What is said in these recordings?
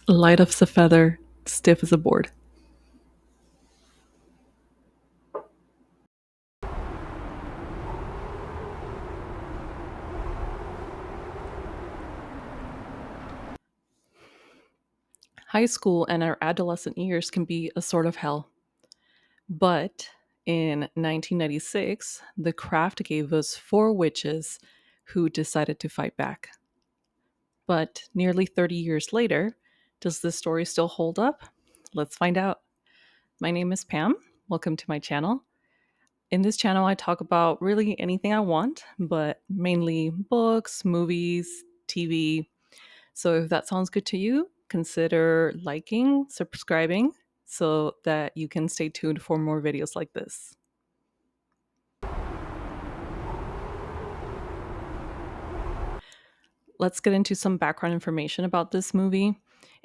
Light as a feather, stiff as a board. High school and our adolescent years can be a sort of hell. But in 1996, the craft gave us four witches who decided to fight back. But nearly 30 years later, does this story still hold up? Let's find out. My name is Pam. Welcome to my channel. In this channel, I talk about really anything I want, but mainly books, movies, TV. So if that sounds good to you, consider liking, subscribing, so that you can stay tuned for more videos like this. Let's get into some background information about this movie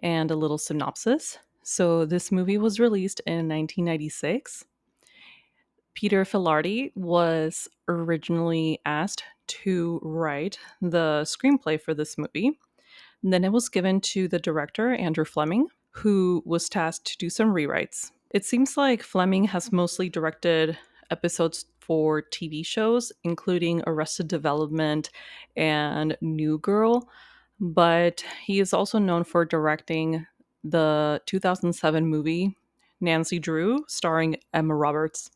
and a little synopsis. So this movie was released in 1996. Peter Filardi was originally asked to write the screenplay for this movie. And then it was given to the director, Andrew Fleming, who was tasked to do some rewrites. It seems like Fleming has mostly directed episodes for TV shows, including Arrested Development and New Girl, but he is also known for directing the 2007 movie Nancy Drew, starring Emma Roberts.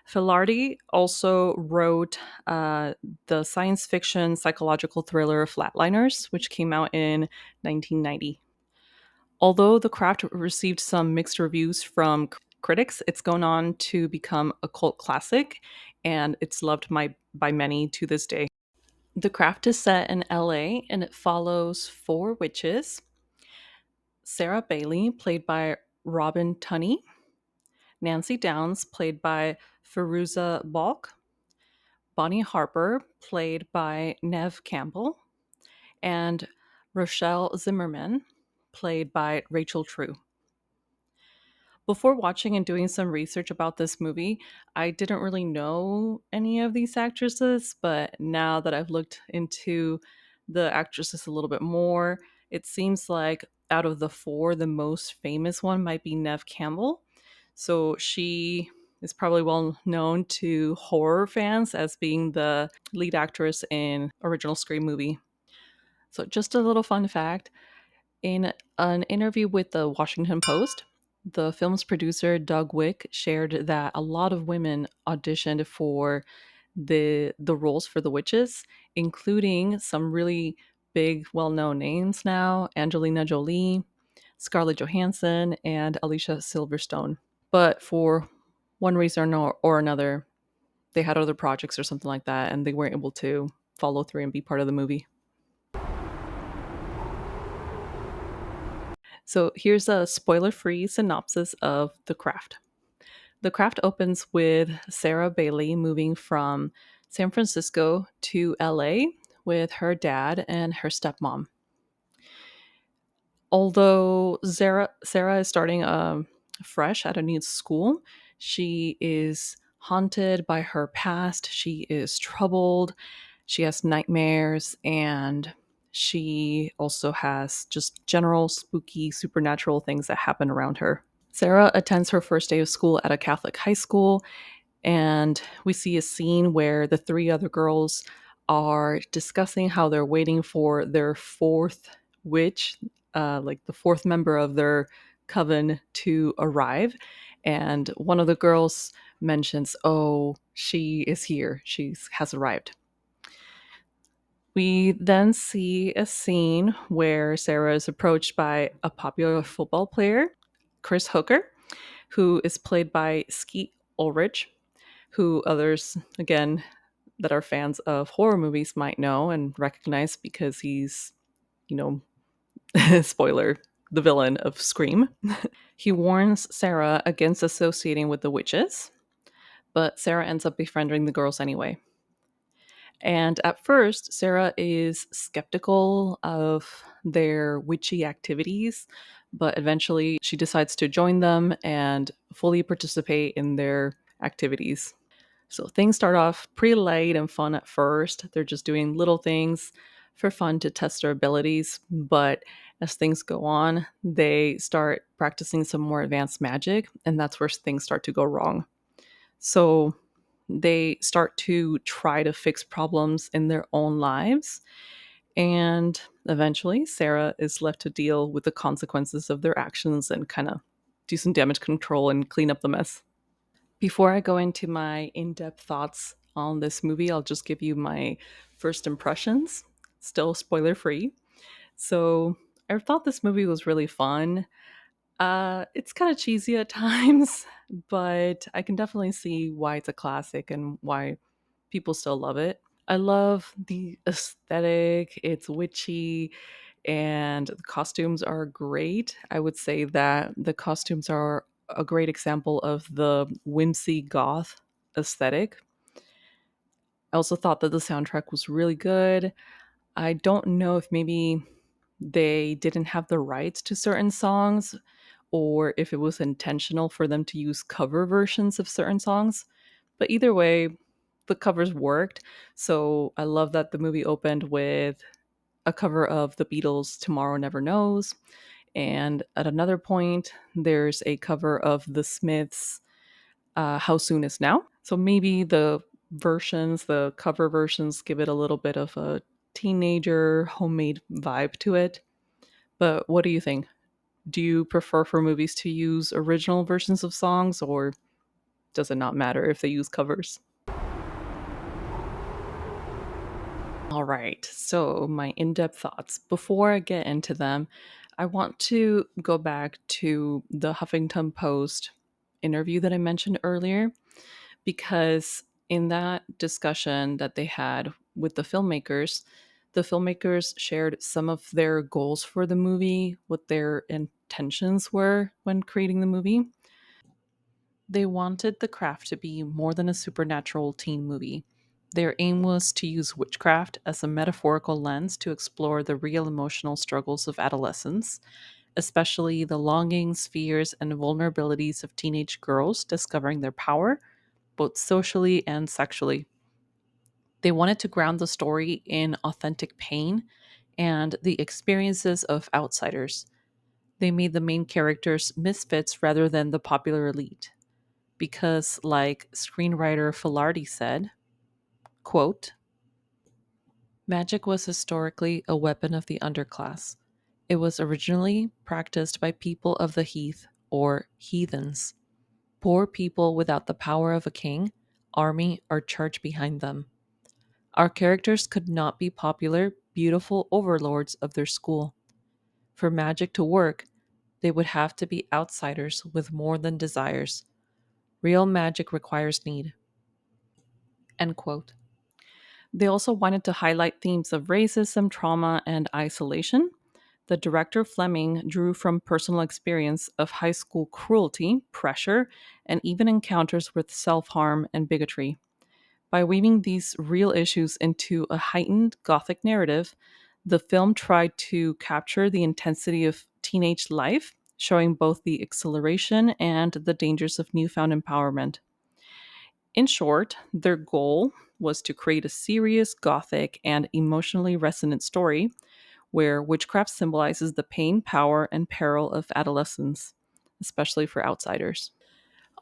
Filardi also wrote the science fiction psychological thriller Flatliners, which came out in 1990. Although The Craft received some mixed reviews from critics, it's gone on to become a cult classic, and it's loved by many to this day. The Craft is set in LA, and it follows four witches: Sarah Bailey, played by Robin Tunney; Nancy Downs, played by Firuza Balk; Bonnie Harper, played by Neve Campbell; and Rochelle Zimmerman, played by Rachel True. Before watching and doing some research about this movie, I didn't really know any of these actresses, but now that I've looked into the actresses a little bit more, it seems like out of the four, the most famous one might be Neve Campbell. So she is probably well known to horror fans as being the lead actress in original Scream movie. So just a little fun fact, in an interview with the Washington Post, the film's producer Doug Wick shared that a lot of women auditioned for the roles for the witches, including some really big, well-known names now: Angelina Jolie, Scarlett Johansson, and Alicia Silverstone. But for one reason or another, they had other projects or something like that, and they weren't able to follow through and be part of the movie. So here's a spoiler-free synopsis of The Craft. The Craft opens with Sarah Bailey moving from San Francisco to LA with her dad and her stepmom. Although Sarah is starting fresh at a new school, she is haunted by her past. She is troubled. She has nightmares, and she also has just general spooky supernatural things that happen around her. Sarah attends her first day of school at a Catholic high school, and we see a scene where the three other girls are discussing how they're waiting for their fourth witch, like the fourth member of their coven, to arrive. And one of the girls mentions, "Oh, she is here. She has arrived." We then see a scene where Sarah is approached by a popular football player, Chris Hooker, who is played by Skeet Ulrich, who others, again, that are fans of horror movies might know and recognize because he's, you know, spoiler, the villain of Scream. He warns Sarah against associating with the witches, but Sarah ends up befriending the girls anyway. And at first, Sarah is skeptical of their witchy activities, but eventually she decides to join them and fully participate in their activities. So things start off pretty light and fun at first. They're just doing little things for fun to test their abilities. But as things go on, they start practicing some more advanced magic, and that's where things start to go wrong. So they start to try to fix problems in their own lives, and eventually Sarah is left to deal with the consequences of their actions and kind of do some damage control and clean up the mess. Before I go into my in depth thoughts on this movie, I'll just give you my first impressions, still spoiler free. So, I thought this movie was really fun. It's kind of cheesy at times, but I can definitely see why it's a classic and why people still love it. I love the aesthetic, it's witchy, and the costumes are great. I would say that the costumes are a great example of the whimsy goth aesthetic. I also thought that the soundtrack was really good. I don't know if maybe they didn't have the rights to certain songs or if it was intentional for them to use cover versions of certain songs. But either way, the covers worked. So I love that the movie opened with a cover of the Beatles' Tomorrow Never Knows. And at another point, there's a cover of the Smiths' How Soon Is Now. So maybe the cover versions, give it a little bit of a teenager homemade vibe to it. But what do you think? Do you prefer for movies to use original versions of songs, or does it not matter if they use covers? All right, so my in depth thoughts. Before I get into them, I want to go back to the Huffington Post interview that I mentioned earlier, because in that discussion that they had with the filmmakers shared some of their goals for the movie, what their intentions were when creating the movie. They wanted the craft to be more than a supernatural teen movie. Their aim was to use witchcraft as a metaphorical lens to explore the real emotional struggles of adolescence, especially the longings, fears, and vulnerabilities of teenage girls discovering their power, both socially and sexually. They wanted to ground the story in authentic pain and the experiences of outsiders. They made the main characters misfits rather than the popular elite because, like screenwriter Filardi said, quote, magic was historically a weapon of the underclass. It was originally practiced by people of the heath or heathens, poor people without the power of a king, army, or church behind them. Our characters could not be popular, beautiful overlords of their school. For magic to work, they would have to be outsiders with more than desires. Real magic requires need. End quote. They also wanted to highlight themes of racism, trauma, and isolation. The director Fleming drew from personal experience of high school cruelty, pressure, and even encounters with self harm and bigotry. By weaving these real issues into a heightened Gothic narrative, the film tried to capture the intensity of teenage life, showing both the exhilaration and the dangers of newfound empowerment. In short, their goal was to create a serious, Gothic, and emotionally resonant story where witchcraft symbolizes the pain, power, and peril of adolescence, especially for outsiders.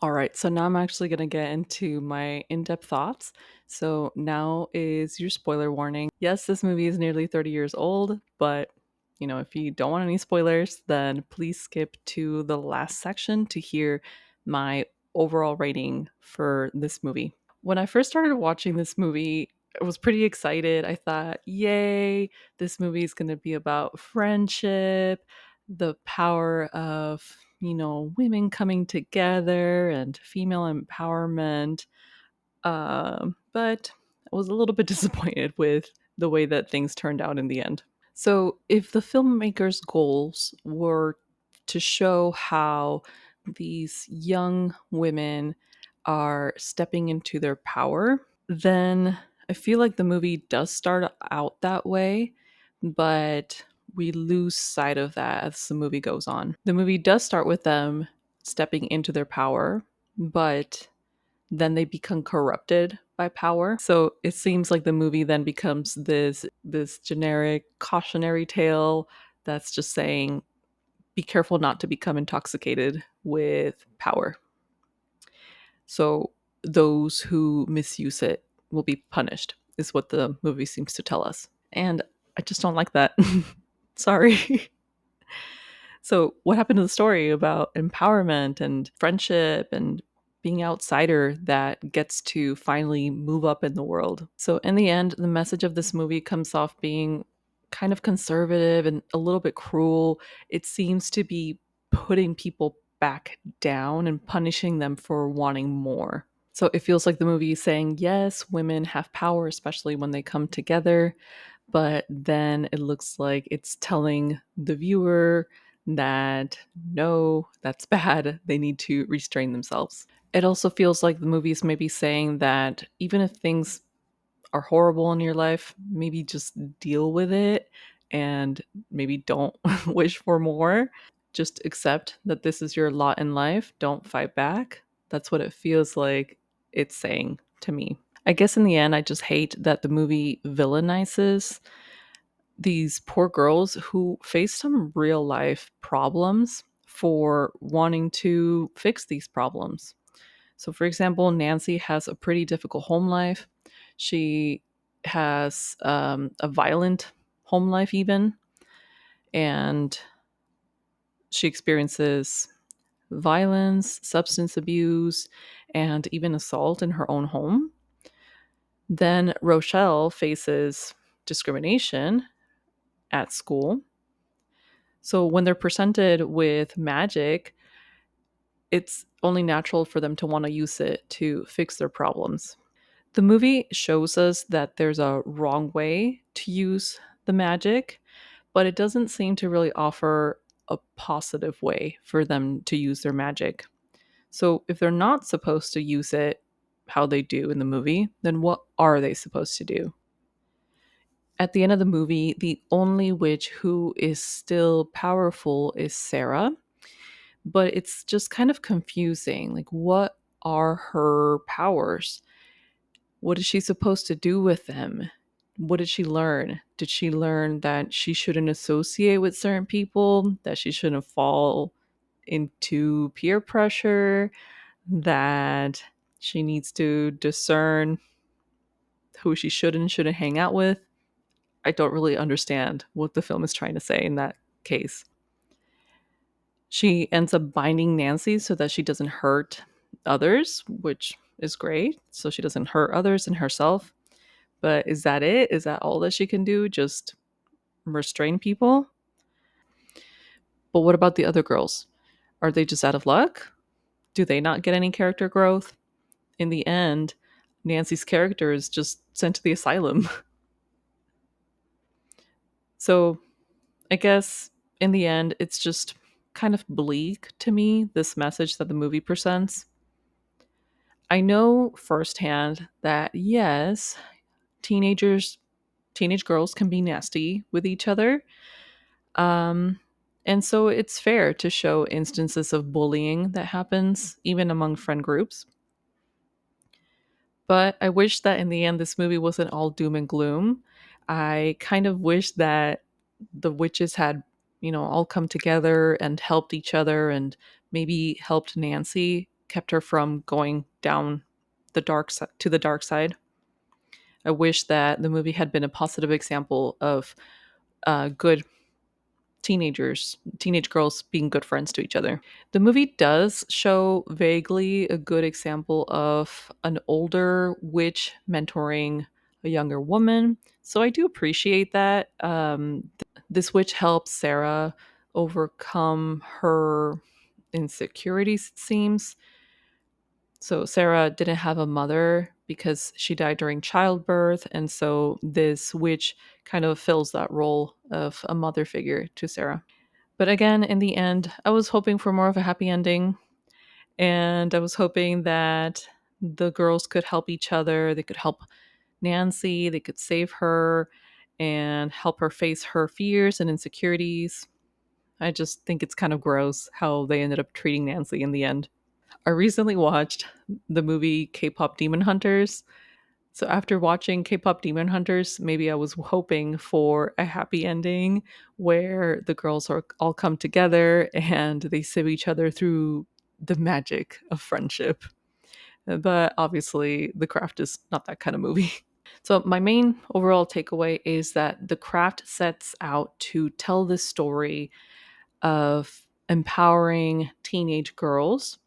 All right, so now I'm actually going to get into my in depth thoughts. So now is your spoiler warning. Yes, this movie is nearly 30 years old, but if you don't want any spoilers, then please skip to the last section to hear my overall rating for this movie. When I first started watching this movie, I was pretty excited. I thought, yay, this movie is going to be about friendship, the power of, women coming together and female empowerment. But I was a little bit disappointed with the way that things turned out in the end. So, if the filmmaker's goals were to show how these young women are stepping into their power, then I feel like the movie does start out that way, but we lose sight of that as the movie goes on. The movie does start with them stepping into their power, but then they become corrupted by power. So it seems like the movie then becomes this generic cautionary tale that's just saying, be careful not to become intoxicated with power. So those who misuse it will be punished, is what the movie seems to tell us. And I just don't like that. Sorry. So, what happened to the story about empowerment and friendship and being outsider that gets to finally move up in the world? So, in the end, the message of this movie comes off being kind of conservative and a little bit cruel. It seems to be putting people back down and punishing them for wanting more. So, it feels like the movie is saying, yes, women have power, especially when they come together, but then it looks like it's telling the viewer that no, that's bad. They need to restrain themselves. It also feels like the movie's maybe saying that even if things are horrible in your life, maybe just deal with it and maybe don't wish for more. Just accept that this is your lot in life. Don't fight back. That's what it feels like it's saying to me. I guess in the end, I just hate that the movie villainizes these poor girls who face some real life problems for wanting to fix these problems. So, for example, Nancy has a pretty difficult home life. She has a violent home life, even, and she experiences violence, substance abuse, and even assault in her own home. Then Rochelle faces discrimination at school. So when they're presented with magic, it's only natural for them to want to use it to fix their problems. The movie shows us that there's a wrong way to use the magic, but it doesn't seem to really offer a positive way for them to use their magic. So if they're not supposed to use it how they do in the movie, then what are they supposed to do? At the end of the movie, the only witch who is still powerful is Sarah, but it's just kind of confusing. Like, what are her powers? What is she supposed to do with them? What did she learn? Did she learn that she shouldn't associate with certain people, that she shouldn't fall into peer pressure, that she needs to discern who she should and shouldn't hang out with? I don't really understand what the film is trying to say in that case. She ends up binding Nancy so that she doesn't hurt others, which is great. So she doesn't hurt others and herself. But is that it? Is that all that she can do? Just restrain people? But what about the other girls? Are they just out of luck? Do they not get any character growth? In the end, Nancy's character is just sent to the asylum. So I guess in the end, it's just kind of bleak to me, this message that the movie presents. I know firsthand that yes, teenagers, teenage girls can be nasty with each other. Um, and so it's fair to show instances of bullying that happens even among friend groups. But I wish that in the end, this movie wasn't all doom and gloom. I kind of wish that the witches had, all come together and helped each other and maybe helped Nancy, kept her from going down the dark side to the dark side. I wish that the movie had been a positive example of good teenage girls being good friends to each other. The movie does show vaguely a good example of an older witch mentoring a younger woman. So I do appreciate that. This witch helps Sarah overcome her insecurities, it seems. So Sarah didn't have a mother because she died during childbirth, and so this witch kind of fills that role of a mother figure to Sarah. But again, in the end, I was hoping for more of a happy ending, and I was hoping that the girls could help each other, they could help Nancy, they could save her and help her face her fears and insecurities. I just think it's kind of gross how they ended up treating Nancy in the end. I recently watched the movie K-pop Demon Hunters. So after watching K-pop Demon Hunters, maybe I was hoping for a happy ending where the girls are all come together and they save each other through the magic of friendship. But obviously, The Craft is not that kind of movie. So, my main overall takeaway is that The Craft sets out to tell the story of empowering teenage girls,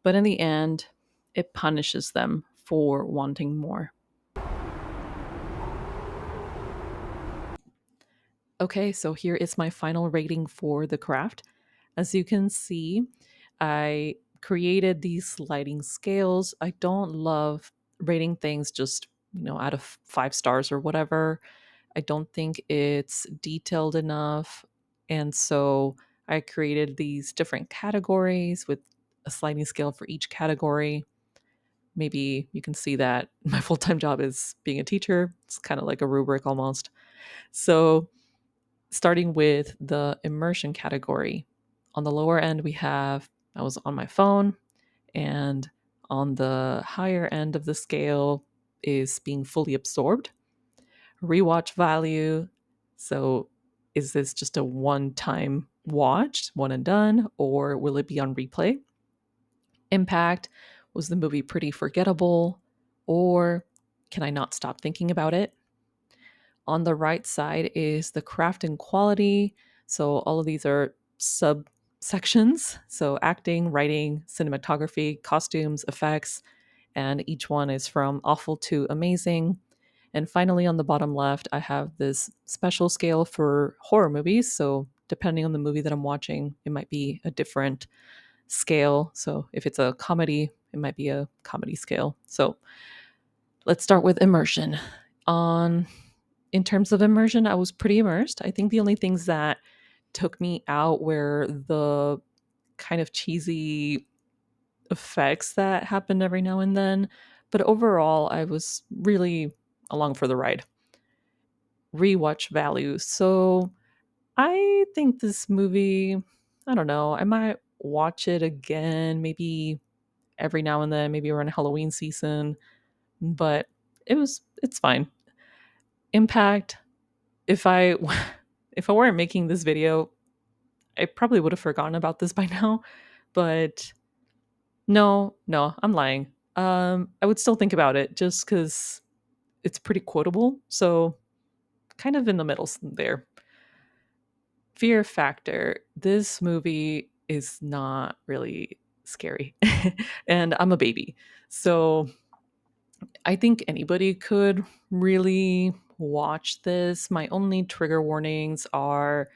but in the end, it punishes them for wanting more. Okay, so here is my final rating for The Craft. As you can see, I created these sliding scales. I don't love rating things just, out of 5 stars or whatever. I don't think it's detailed enough. And so I created these different categories with a sliding scale for each category. Maybe you can see that my full time job is being a teacher. It's kind of like a rubric almost. So, starting with the immersion category, on the lower end, we have I was on my phone, and on the higher end of the scale is being fully absorbed. Rewatch value. So, is this just a one time watch, one and done, or will it be on replay? Impact. Was the movie pretty forgettable, or can I not stop thinking about it? On the right side is the craft and quality. So, all of these are subsections. So, acting, writing, cinematography, costumes, effects, and each one is from awful to amazing. And finally, on the bottom left, I have this special scale for horror movies. So, depending on the movie that I'm watching, it might be a different scale. So, if it's a comedy, it might be a comedy scale. So, let's start with immersion. On In terms of immersion, I was pretty immersed. I think the only things that took me out were the kind of cheesy effects that happened every now and then. But overall, I was really along for the ride. Rewatch value. So I think this movie, I don't know, I might watch it again, maybe every now and then, maybe around Halloween season, but it's fine. Impact, if I if I weren't making this video, I probably would have forgotten about this by now, but no, I'm lying. I would still think about it just because it's pretty quotable. So kind of in the middle there. Fear factor. This movie is not really scary, and I'm a baby, so I think anybody could really watch this. My only trigger warnings are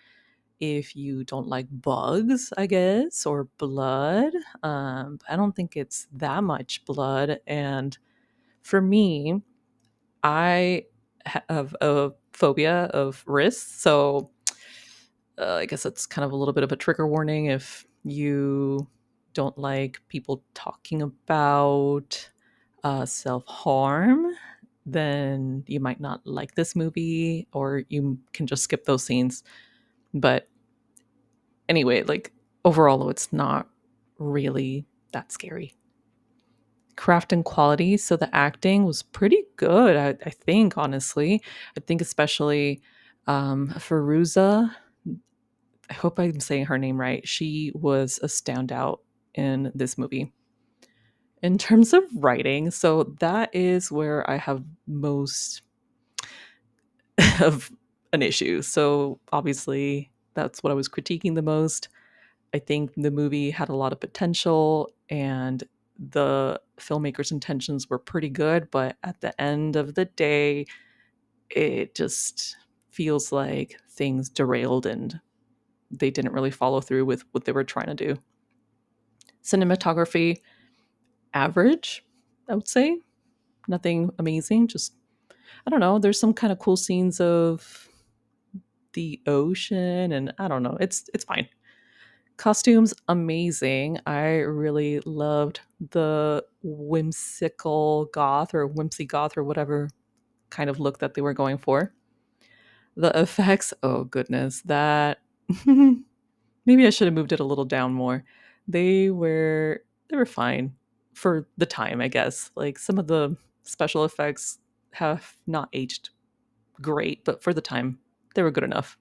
if you don't like bugs, I guess, or blood. I don't think it's that much blood. And for me, I have a phobia of risks. So I guess it's kind of a little bit of a trigger warning if you don't like people talking about self harm. Then you might not like this movie, or you can just skip those scenes. But anyway, like overall, it's not really that scary. Craft and quality. So the acting was pretty good, I think, honestly. I think especially Feruza, I hope I'm saying her name right. She was a standout in this movie. In terms of writing, so that is where I have most of an issue. So obviously, that's what I was critiquing the most. I think the movie had a lot of potential and the filmmaker's intentions were pretty good, but at the end of the day, it just feels like things derailed and they didn't really follow through with what they were trying to do. Cinematography, average, I would say. Nothing amazing, just I don't know, there's some kind of cool scenes of the ocean and I don't know, it's fine. Costumes amazing. I really loved the whimsical goth or whimsy goth or whatever kind of look that they were going for. The effects, oh goodness, that maybe I should have moved it a little down more. They were fine for the time, I guess. Like some of the special effects have not aged great, but for the time, they were good enough.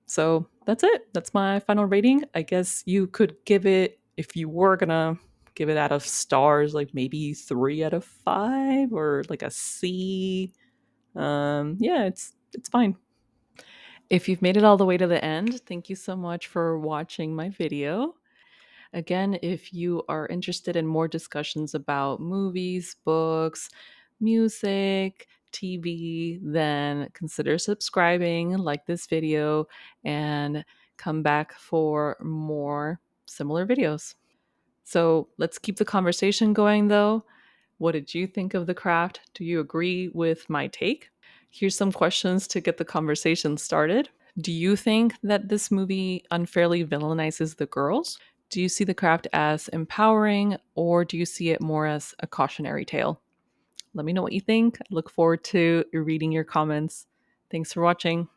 So that's it. That's my final rating. I guess you could give it, if you were gonna give it out of stars, like maybe 3 out of 5 or like a C. Yeah, it's fine. If you've made it all the way to the end, thank you so much for watching my video. Again, if you are interested in more discussions about movies, books, music, TV, then consider subscribing, like this video, and come back for more similar videos. So let's keep the conversation going though. What did you think of The Craft? Do you agree with my take? Here's some questions to get the conversation started. Do you think that this movie unfairly villainizes the girls? Do you see The Craft as empowering, or do you see it more as a cautionary tale? Let me know what you think. I look forward to reading your comments. Thanks for watching.